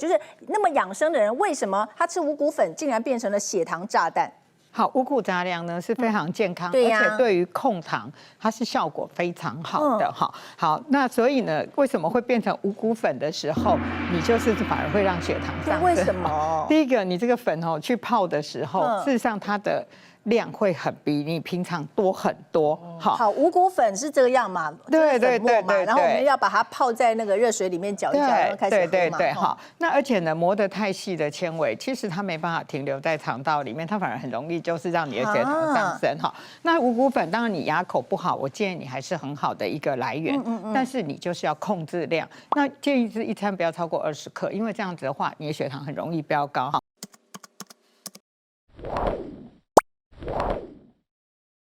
就是那么养生的人，为什么他吃五谷粉竟然变成了血糖炸弹？好，五谷杂粮呢是非常健康，对而且对于控糖它是效果非常好的哈。好，那所以呢，为什么会变成五谷粉的时候，你就是反而会让血糖上升？为什么？第一个，你这个粉去泡的时候，事实上它的量会比你平常多很多。好，五谷粉是这样嘛？对，然后我们要把它泡在那个热水里面搅一搅，然后开始喝嘛。对，好。那而且呢，磨得太细的纤维，其实它没办法停留在肠道里面，它反而很容易就是让你的血糖上升哈。那五谷粉当然你牙口不好，我建议你还是很好的一个来源，但是你就是要控制量。那建议是一餐不要超过20克，因为这样子的话，你的血糖很容易飙高哈。